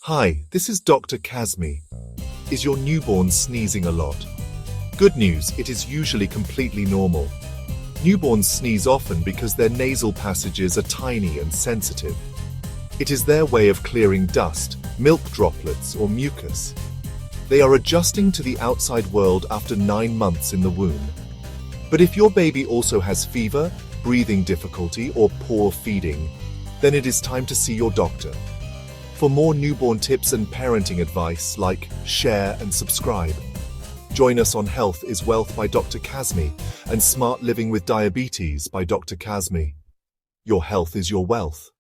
Hi, this is Dr. Kazmi. Is your newborn sneezing a lot? Good news, it is usually completely normal. Newborns sneeze often because their nasal passages are tiny and sensitive. It is their way of clearing dust, milk droplets, or mucus. They are adjusting to the outside world after 9 months in the womb. But if your baby also has fever, breathing difficulty, or poor feeding, then it is time to see your doctor. For more newborn tips and parenting advice, like, share, and subscribe. Join us on Health is Wealth by Dr. Kazmi and Smart Living with Diabetes by Dr. Kazmi. Your health is your wealth.